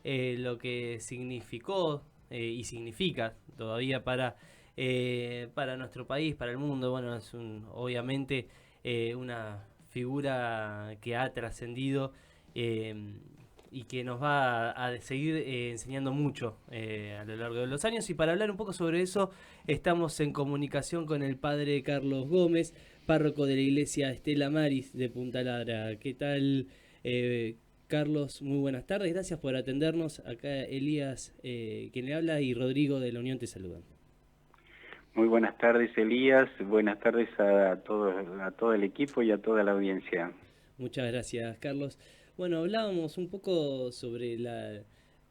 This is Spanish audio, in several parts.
lo que significó y significa todavía para nuestro país, para el mundo. Bueno, es obviamente una figura que ha trascendido y que nos va a seguir enseñando mucho a lo largo de los años. Y para hablar un poco sobre eso, estamos en comunicación con el padre Carlos Gómez, párroco de la iglesia Estela Maris de Punta Lara. ¿Qué tal, Carlos? Muy buenas tardes, gracias por atendernos. Acá Elías, quien le habla, y Rodrigo de la Unión te saludan. Muy buenas tardes, Elías. Buenas tardes a todo el equipo y a toda la audiencia. Muchas gracias, Carlos. Bueno, hablábamos un poco sobre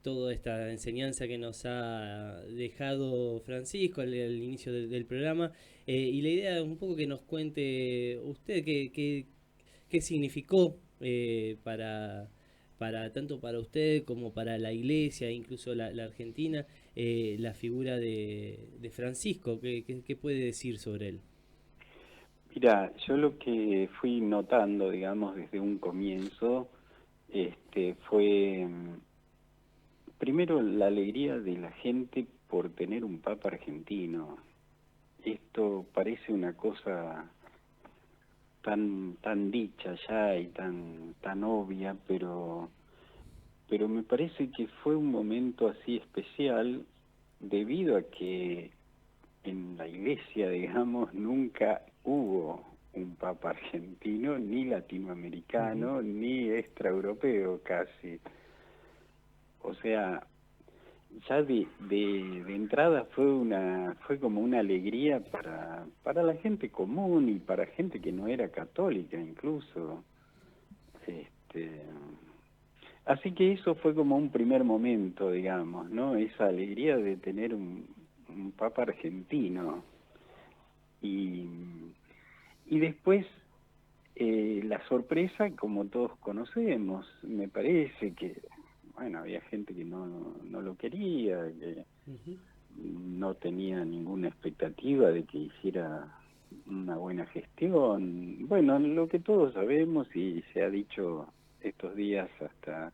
toda esta enseñanza que nos ha dejado Francisco al inicio del programa, y la idea es un poco que nos cuente usted qué significó tanto para usted como para la iglesia, incluso la Argentina, la figura de Francisco. ¿Qué puede decir sobre él? Mira, yo lo que fui notando, digamos, desde un comienzo, fue primero la alegría de la gente por tener un papa argentino. Esto parece una cosa tan dicha ya y tan obvia, pero me parece que fue un momento así especial debido a que en la iglesia, digamos, nunca hubo un papa argentino, ni Ujú. latinoamericano, ni extraeuropeo casi. O sea, ya de entrada fue como una alegría para la gente común y para gente que no era católica incluso. Este, Así que eso fue como un primer momento, digamos, ¿no? Esa alegría de tener un papa argentino. Y, y después la sorpresa, como todos conocemos, me parece que, bueno, había gente que no lo quería, que Ujú. no tenía ninguna expectativa de que hiciera una buena gestión. Bueno, lo que todos sabemos y se ha dicho estos días hasta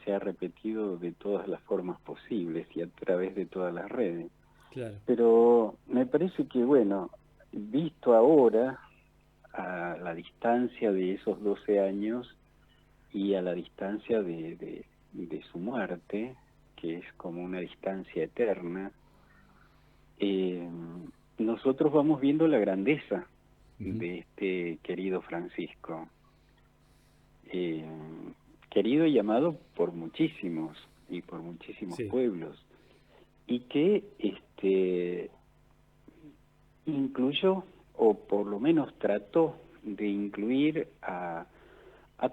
se ha repetido de todas las formas posibles y a través de todas las redes. Claro. Pero me parece que, bueno, visto ahora, a la distancia de esos 12 años y a la distancia de su muerte, que es como una distancia eterna, eh, nosotros vamos viendo la grandeza Ujú. de este querido Francisco, eh, querido y amado por muchísimos y por muchísimos Sí. pueblos, y que incluyó, o por lo menos trató de incluir a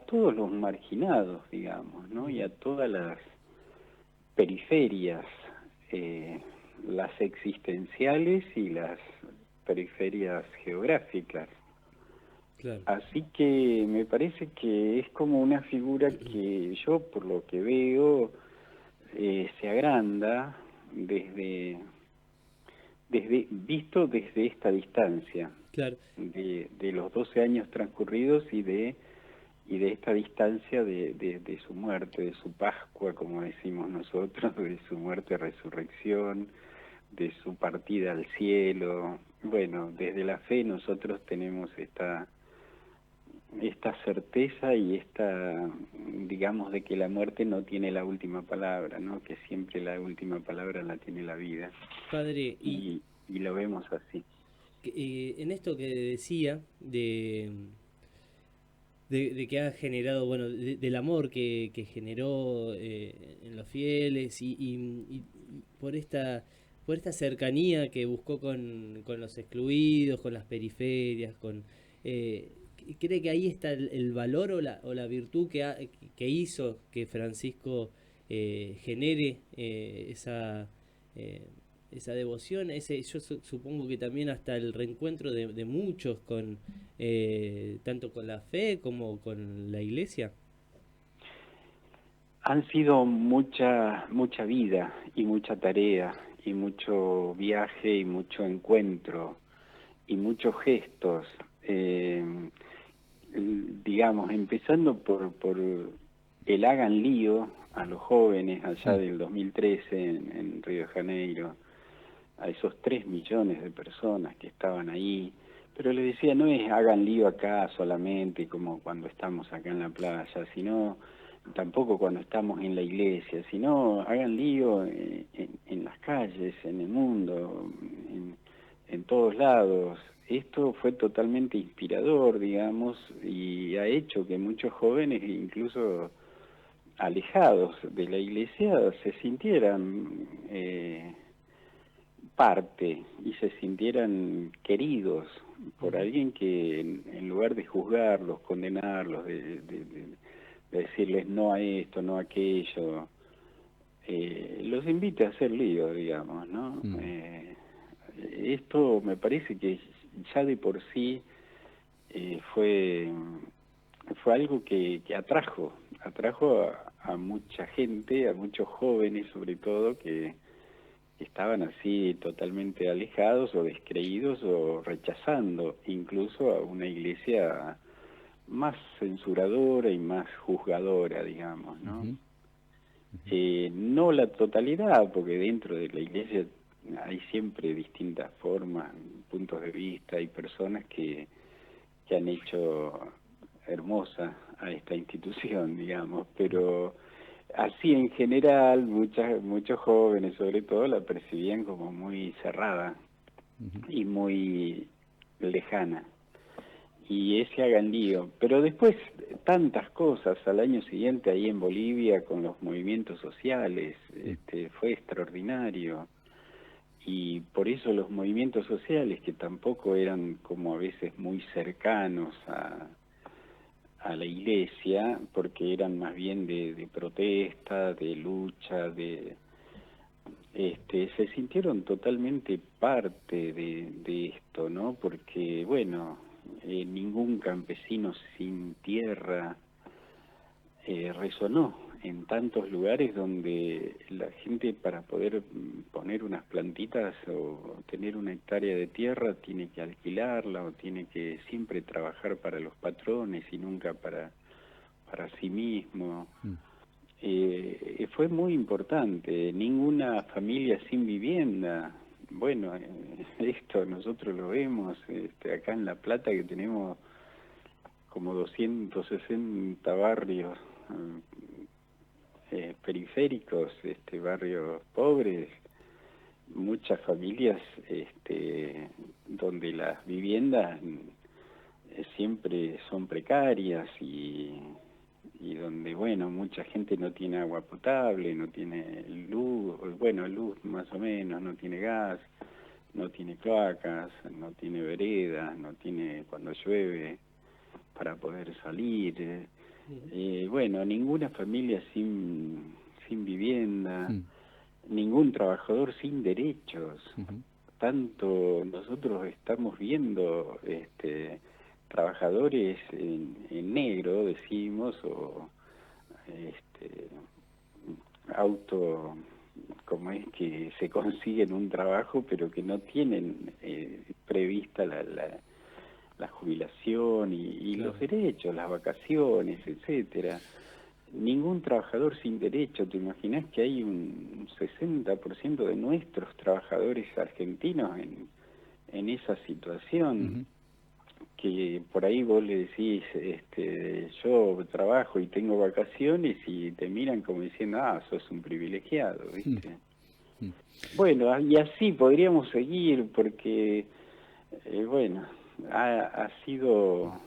todos los marginados, digamos, ¿no? Y Ujú. a todas las periferias, eh, las existenciales y las periferias geográficas. Claro. Así que me parece que es como una figura que yo, por lo que veo, se agranda visto desde esta distancia, Claro. de los 12 años transcurridos y de esta distancia de su muerte, de su Pascua, como decimos nosotros, de su muerte, resurrección, de su partida al cielo. Bueno, desde la fe nosotros tenemos esta certeza y digamos, de que la muerte no tiene la última palabra, ¿no? Que siempre la última palabra la tiene la vida. Padre, Y lo vemos así. en esto que decía de que ha generado, bueno, del amor que generó en los fieles y por esta cercanía que buscó con los excluidos, con las periferias, eh, ¿cree que ahí está el valor o la virtud que hizo que Francisco genere eh, esa devoción, yo supongo que también hasta el reencuentro de muchos tanto con la fe como con la iglesia? Han sido mucha vida y mucha tarea y mucho viaje y mucho encuentro y muchos gestos, digamos, empezando por el hagan lío, a los jóvenes allá del 2013 en Río de Janeiro, a esos 3 millones de personas que estaban ahí, pero le decía, no es hagan lío acá solamente como cuando estamos acá en la playa, sino tampoco cuando estamos en la iglesia, sino hagan lío en las calles, en el mundo, en todos lados. Esto fue totalmente inspirador, digamos, y ha hecho que muchos jóvenes, incluso alejados de la iglesia, se sintieran parte y se sintieran queridos por alguien que en lugar de juzgarlos, condenarlos, de decirles no a esto, no a aquello, los invite a hacer lío, digamos, ¿no? Esto me parece que ya de por sí fue algo que atrajo a mucha gente, a muchos jóvenes sobre todo, que estaban así totalmente alejados o descreídos o rechazando incluso a una iglesia más censuradora y más juzgadora, digamos, ¿no? No la totalidad, porque dentro de la iglesia hay siempre distintas formas, puntos de vista, hay personas que han hecho hermosa a esta institución, digamos, pero así en general muchos jóvenes sobre todo la percibían como muy cerrada y muy lejana, y ese hagan lío. Pero después tantas cosas al año siguiente ahí en Bolivia con los movimientos sociales, fue extraordinario. Y por eso los movimientos sociales, que tampoco eran como a veces muy cercanos a la iglesia, porque eran más bien de protesta, de lucha, se sintieron totalmente parte de esto, ¿no? Porque, bueno, ningún campesino sin tierra resonó en tantos lugares donde la gente, para poder poner unas plantitas o tener una hectárea de tierra, tiene que alquilarla o tiene que siempre trabajar para los patrones y nunca para sí mismo. Fue muy importante. Ninguna familia sin vivienda. Bueno, esto nosotros lo vemos acá en La Plata, que tenemos como 260 barrios periféricos, barrios pobres, muchas familias donde las viviendas siempre son precarias y donde, bueno, mucha gente no tiene agua potable, no tiene luz, bueno, luz más o menos, no tiene gas, no tiene cloacas, no tiene veredas, no tiene cuando llueve para poder salir. Bueno, ninguna familia sin vivienda, ningún trabajador sin derechos. Tanto nosotros estamos viendo trabajadores en negro, decimos, o auto, como es que se consiguen un trabajo pero que no tienen prevista la jubilación y claro, los derechos, las vacaciones, etcétera. Ningún trabajador sin derecho. ¿Te imaginas que hay un 60% de nuestros trabajadores argentinos en esa situación? Que por ahí vos le decís, yo trabajo y tengo vacaciones y te miran como diciendo, sos un privilegiado, ¿viste? Bueno, y así podríamos seguir porque, bueno, ha sido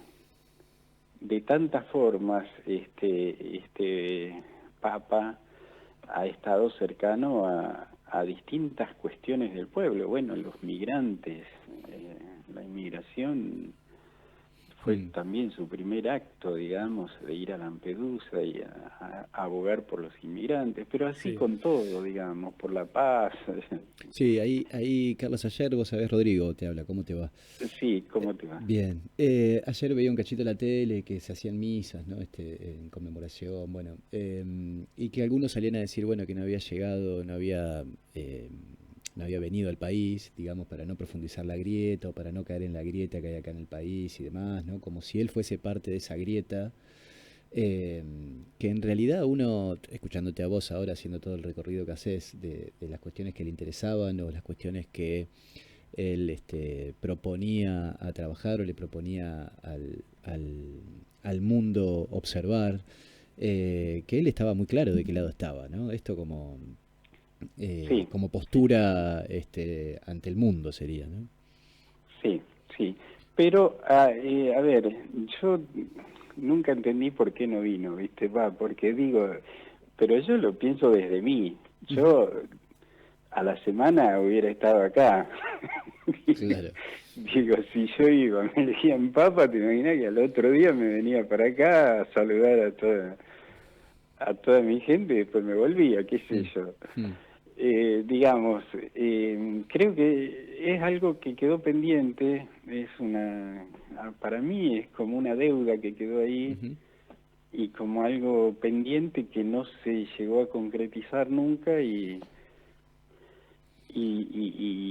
de tantas formas. Este Papa ha estado cercano a distintas cuestiones del pueblo. Bueno, los migrantes, la inmigración fue también su primer acto, digamos, de ir a Lampedusa y a abogar por los inmigrantes, pero así con todo, digamos, por la paz. Sí, ahí Carlos, ayer, vos sabés, Rodrigo te habla, ¿cómo te va? Sí, ¿cómo te va? Bien, ayer veía un cachito en la tele que se hacían misas, ¿no? En conmemoración, bueno, y que algunos salían a decir, bueno, que no había llegado, no había venido al país, digamos, para no profundizar la grieta o para no caer en la grieta que hay acá en el país y demás, ¿no? Como si él fuese parte de esa grieta eh, que en realidad uno, escuchándote a vos ahora, haciendo todo el recorrido que haces de las cuestiones que le interesaban o las cuestiones que él proponía a trabajar o le proponía al mundo observar, que él estaba muy claro de qué lado estaba, ¿no? Esto Sí, como postura ante el mundo sería, ¿no? sí, sí. Pero, a ver, yo nunca entendí por qué no vino, ¿viste? Va, porque digo, pero yo lo pienso desde mí. Ujú. Yo a la semana hubiera estado acá. Claro. Digo, si yo iba, me elegían papa, te imaginas que al otro día me venía para acá a saludar a toda mi gente y después me volvía, qué sé Mm, yo. mm, Digamos, creo que es algo que quedó pendiente, para mí es como una deuda que quedó ahí ujú. y como algo pendiente que no se llegó a concretizar nunca y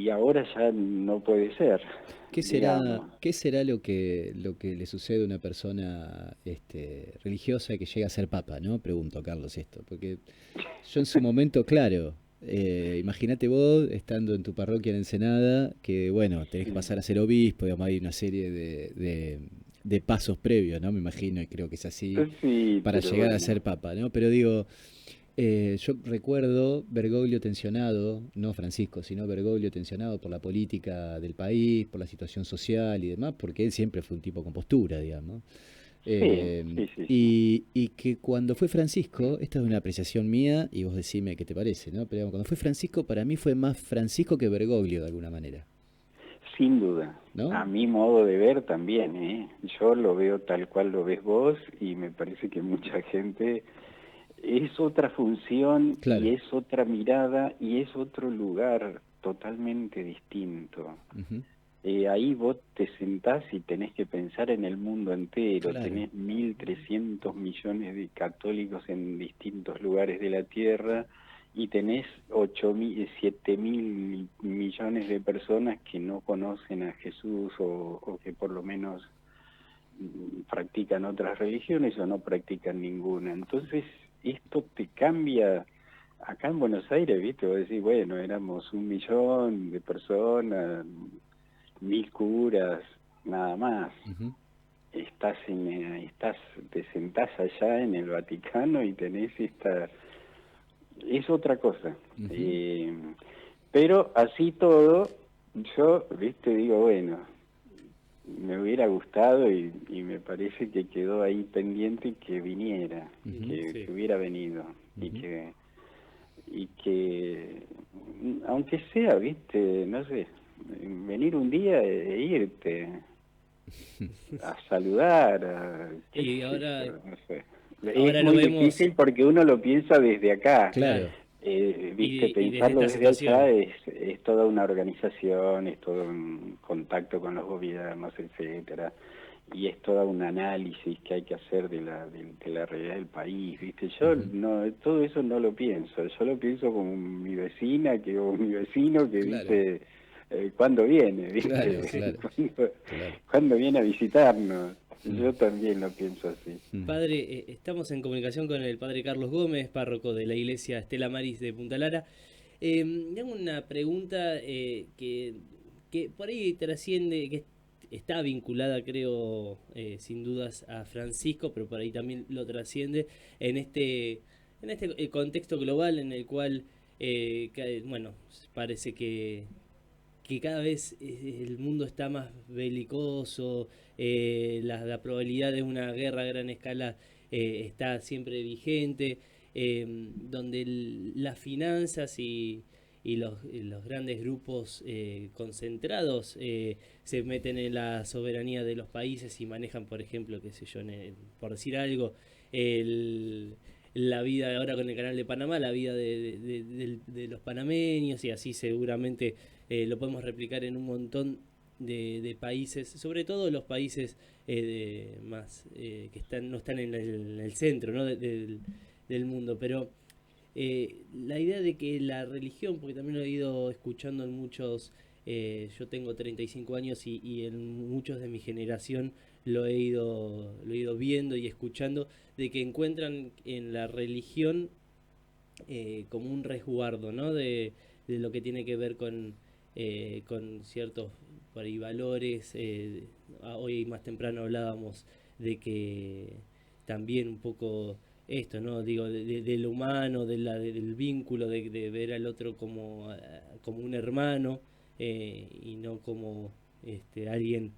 ahora ya no puede ser, digamos. Qué será lo que le sucede a una persona religiosa que llega a ser papa, ¿no? Pregunto, Carlos, esto. Porque yo en su momento, claro, imagínate vos estando en tu parroquia en Ensenada, que bueno, tenés que pasar a ser obispo, digamos, hay una serie de pasos previos, ¿no? Me imagino, y creo que es así, Sí, para pero llegar a ser bueno, papa, ¿no? Pero digo, yo recuerdo Bergoglio tensionado, no Francisco, sino Bergoglio tensionado por la política del país, por la situación social y demás, porque él siempre fue un tipo con postura, digamos. sí, sí, sí, sí. Y que cuando fue Francisco, esta es una apreciación mía y vos decime qué te parece, ¿no? Pero digamos, cuando fue Francisco, para mí fue más Francisco que Bergoglio de alguna manera, Sin duda, ¿no? a mi modo de ver también, ¿eh? Yo lo veo tal cual lo ves vos y me parece que mucha gente es otra función y Claro. es otra mirada y es otro lugar totalmente distinto. Ujú. Ahí vos te sentás y tenés que pensar en el mundo entero, Claro. tenés 1.300 millones de católicos en distintos lugares de la tierra y tenés 7.000 millones de personas que no conocen a Jesús o que por lo menos practican otras religiones o no practican ninguna. Entonces, esto te cambia. Acá en Buenos Aires, viste, vos decís, bueno, éramos 1 millón de personas, 1.000 curas, nada más. Ujú. Te sentás allá en el Vaticano y tenés es otra cosa. Ujú. Eh, pero así todo, yo, viste, digo, bueno, me hubiera gustado y me parece que quedó ahí pendiente que viniera, Ujú. que Sí. hubiera venido y Ujú. que aunque sea, viste, no sé, venir un día e irte a saludar, qué Y sé yo, ahora, no sé. Es ahora lo muy vemos, difícil porque uno lo piensa desde acá. claro, Claro. Viste, y desde pensarlo esta desde allá situación. es toda una organización, es todo un contacto con los gobiernos, etcétera, y es todo un análisis que hay que hacer de la realidad del país, viste. Yo Ujú. no, todo eso no lo pienso, yo lo pienso como mi vecina o mi vecino que Claro. dice, ¿cuándo viene? Claro, ¿Viste? claro, ¿Cuándo, claro. cuándo viene a visitarnos? Mm, Yo también lo pienso así. mm. Padre, estamos en comunicación con el padre Carlos Gómez, párroco de la iglesia Estela Maris de Punta Lara. Tengo una pregunta que por ahí trasciende, que está vinculada, creo, sin dudas a Francisco, pero por ahí también lo trasciende en este contexto global en el cual, bueno, parece que cada vez el mundo está más belicoso, la probabilidad de una guerra a gran escala está siempre vigente, donde las finanzas y los grandes grupos concentrados se meten en la soberanía de los países y manejan, por ejemplo, qué sé yo, por decir algo, el, la vida ahora con el canal de Panamá, la vida de los panameños y así seguramente lo podemos replicar en un montón de países, sobre todo los países más que no están en el centro, ¿no? del mundo, pero la idea de que la religión, porque también lo he ido escuchando en muchos, yo tengo 35 años y en muchos de mi generación lo he ido viendo y escuchando, de que encuentran en la religión como un resguardo, ¿no? De lo que tiene que ver con ciertos por ahí, valores. Hoy más temprano hablábamos de que también un poco esto, ¿no? Digo, de lo humano, del vínculo, de ver al otro como, como un hermano y no como alguien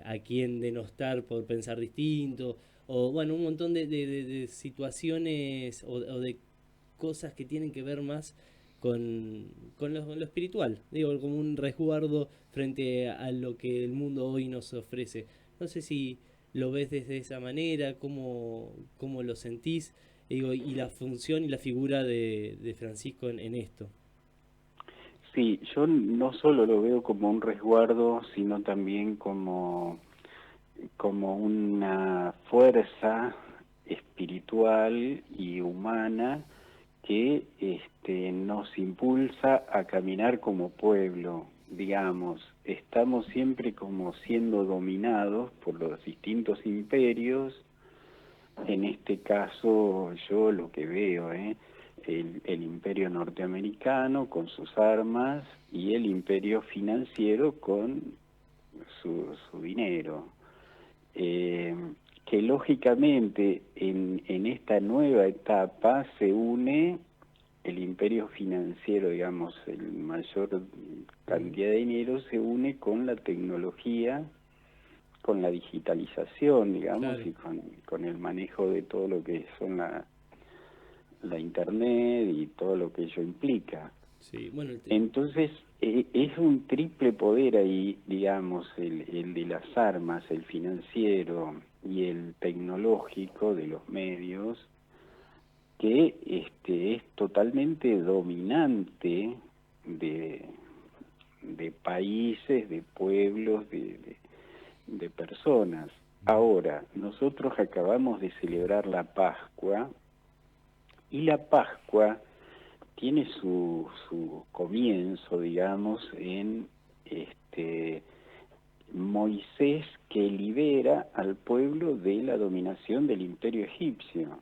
a quien denostar por pensar distinto, o bueno, un montón de situaciones o de cosas que tienen que ver más con lo espiritual, digo, como un resguardo frente a lo que el mundo hoy nos ofrece. No sé si lo ves desde esa manera, cómo lo sentís, digo, y la función y la figura de Francisco en esto. Sí, yo no solo lo veo como un resguardo, sino también como una fuerza espiritual y humana que nos impulsa a caminar como pueblo. Digamos, estamos siempre como siendo dominados por los distintos imperios. En este caso yo lo que veo, el imperio norteamericano con sus armas y el imperio financiero con su dinero. eh, que lógicamente en esta nueva etapa se une el imperio financiero, digamos, el mayor cantidad de dinero se une con la tecnología, con la digitalización, digamos, Claro, y con el manejo de todo lo que son la internet y todo lo que ello implica. sí, bueno, Entonces, es un triple poder ahí, digamos, el de las armas, el financiero y el tecnológico de los medios, que es totalmente dominante de, de países, de pueblos, de personas. Ahora, nosotros acabamos de celebrar la Pascua, y la Pascua tiene su comienzo, digamos, en Moisés, que libera al pueblo de la dominación del imperio egipcio.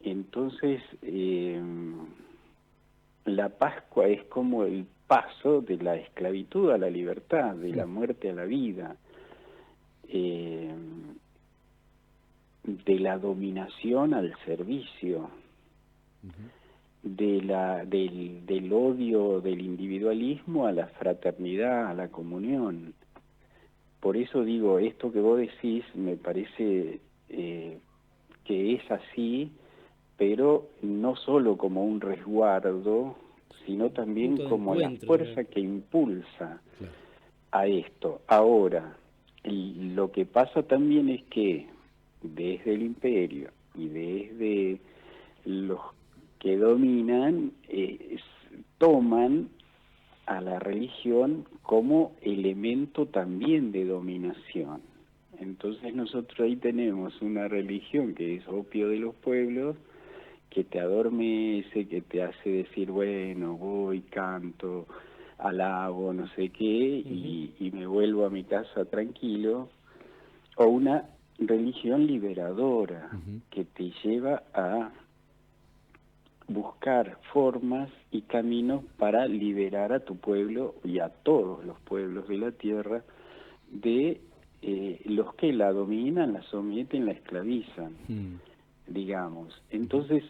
Entonces, la Pascua es como el paso de la esclavitud a la libertad, de la muerte a la vida, eh, de la dominación al servicio, del odio del individualismo a la fraternidad, a la comunión. Por eso digo, esto que vos decís me parece que es así, pero no solo como un resguardo, sino también punto de como la encuentro, ¿no? fuerza que impulsa Claro. a esto. Ahora, y lo que pasa también es que desde el imperio y desde los que dominan, toman a la religión como elemento también de dominación. Entonces nosotros ahí tenemos una religión que es opio de los pueblos, que te adormece, que te hace decir, bueno, voy, canto, alabo, no sé qué, Ujú. y me vuelvo a mi casa tranquilo, o una religión liberadora, Ujú. que te lleva a buscar formas y caminos para liberar a tu pueblo y a todos los pueblos de la tierra de los que la dominan, la someten, la esclavizan, Mm. digamos. Ujú. Entonces,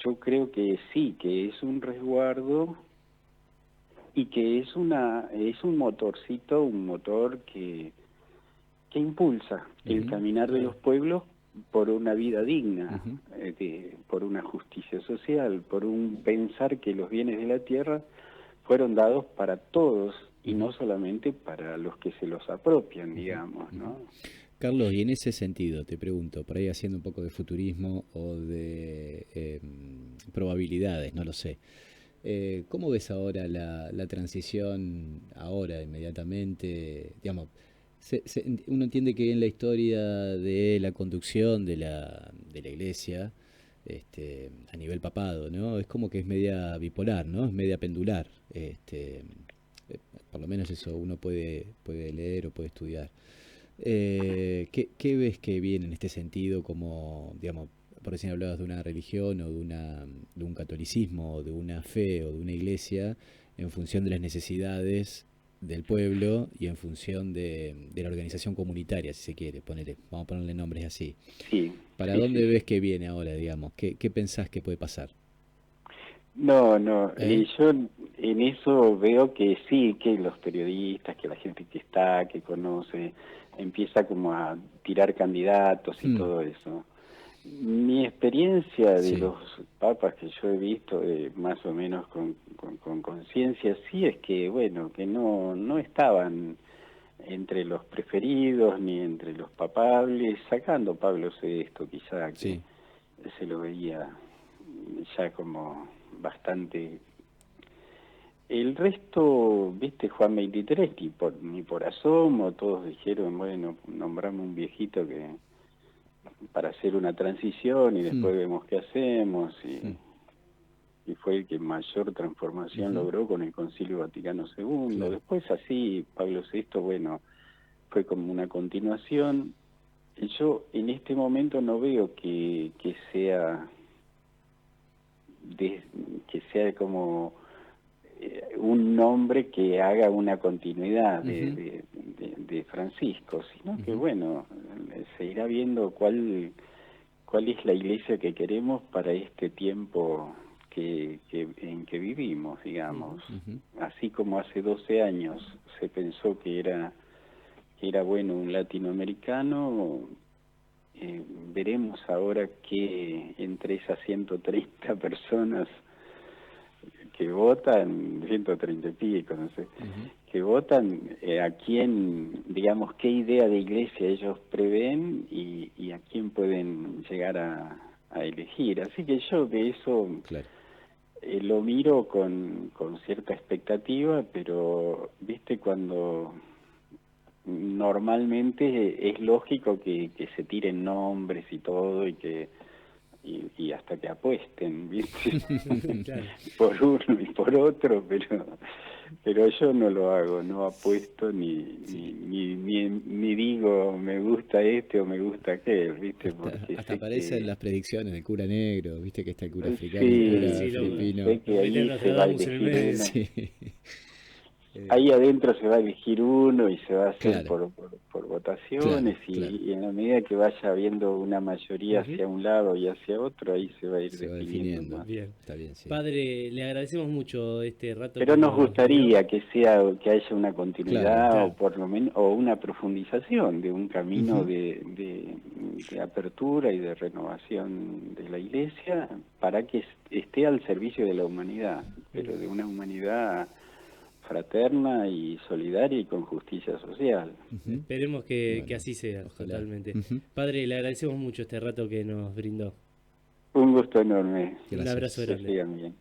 yo creo que sí, que es un resguardo y que es un motorcito, un motor que impulsa el Ujú. caminar de Claro. los pueblos por una vida digna, Ujú. por una justicia social, por un pensar que los bienes de la tierra fueron dados para todos y Ujú. no solamente para los que se los apropian, Ujú. digamos, Ujú. ¿no? Carlos, y en ese sentido te pregunto, por ahí haciendo un poco de futurismo o de probabilidades, no lo sé. ¿Cómo ves ahora la transición, ahora, inmediatamente? Digamos, uno entiende que en la historia de la conducción de la iglesia, a nivel papado, ¿no? Es como que es media bipolar, ¿no? Es media pendular. Por lo menos eso uno puede leer o puede estudiar. ¿Qué ves que viene en este sentido como, digamos, por recién hablabas de una religión o de un catolicismo o de una fe o de una iglesia en función de las necesidades del pueblo y en función de la organización comunitaria, si se quiere, vamos a ponerle nombres así? Sí, ¿Para sí, dónde sí. ves que viene ahora, digamos? ¿Qué pensás que puede pasar? No, no, ¿Eh? yo en eso veo que sí, que los periodistas, que la gente que está, que conoce, empieza como a tirar candidatos y Hmm, todo eso. Mi experiencia de sí, los papas que yo he visto, más o menos con conciencia, sí es que, bueno, que no estaban entre los preferidos ni entre los papables, sacando Pablo VI, quizá que sí. se lo veía ya como bastante. El resto, viste, Juan 23, ni por asomo, todos dijeron, bueno, nombramos un viejito que para hacer una transición y Hmm, después vemos qué hacemos, hmm, y fue el que mayor transformación ujú, logró con el Concilio Vaticano II. claro. Después así, Pablo VI, bueno, fue como una continuación. Y yo en este momento no veo que sea de, que sea como un nombre que haga una continuidad Ujú, de Francisco, sino que ujú, bueno, se irá viendo cuál es la iglesia que queremos para este tiempo en que vivimos, digamos. Ujú. ujú, Así como hace 12 años se pensó que era bueno un latinoamericano, veremos ahora que entre esas 130 personas que votan, 130 y pico, no sé, ujú, que votan, a quién, digamos, qué idea de iglesia ellos prevén y a quién pueden llegar a elegir. Así que yo de eso claro. lo miro con cierta expectativa, pero viste cuando normalmente es lógico que se tiren nombres y todo y hasta que apuesten, ¿viste? Claro. Por uno y por otro, pero yo no lo hago, no apuesto Sí. ni digo me gusta este o me gusta aquel, ¿viste? Hasta, Porque hasta sé aparecen que las predicciones del cura negro, viste que está el cura africano y el sí, cura Sí, sí, filipino. sé lo que mete a ahí se va a Nostradamus en el elegir medio. uno. Sí. Ahí adentro se va a elegir uno y se va a hacer Claro, por votaciones claro, claro. y en la medida que vaya habiendo una mayoría Ujú. hacia un lado y hacia otro, ahí se va a ir Se va definiendo definiendo. más. Bien. Está bien, sí. Padre, le agradecemos mucho este rato Pero que nos nos brindó. gustaría que haya una Claro. continuidad o Claro. por lo menos o una profundización de un camino Ujú, de apertura y de renovación de la Iglesia para que esté al servicio de la humanidad, pero de una humanidad fraterna y solidaria y con justicia social. ujú. Esperemos que Bueno, así sea, ojalá. totalmente. Ujú. Padre, le agradecemos mucho este rato que nos brindó. Un gusto enorme. Un abrazo Gracias. Que grande. sigan bien.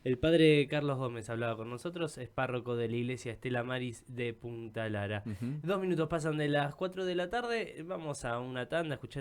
El padre Carlos Gómez hablaba con nosotros, es párroco de la iglesia Estela Maris de Punta Lara. Ujú. 2 minutos pasan de las 4 de la tarde, vamos a una tanda a escuchar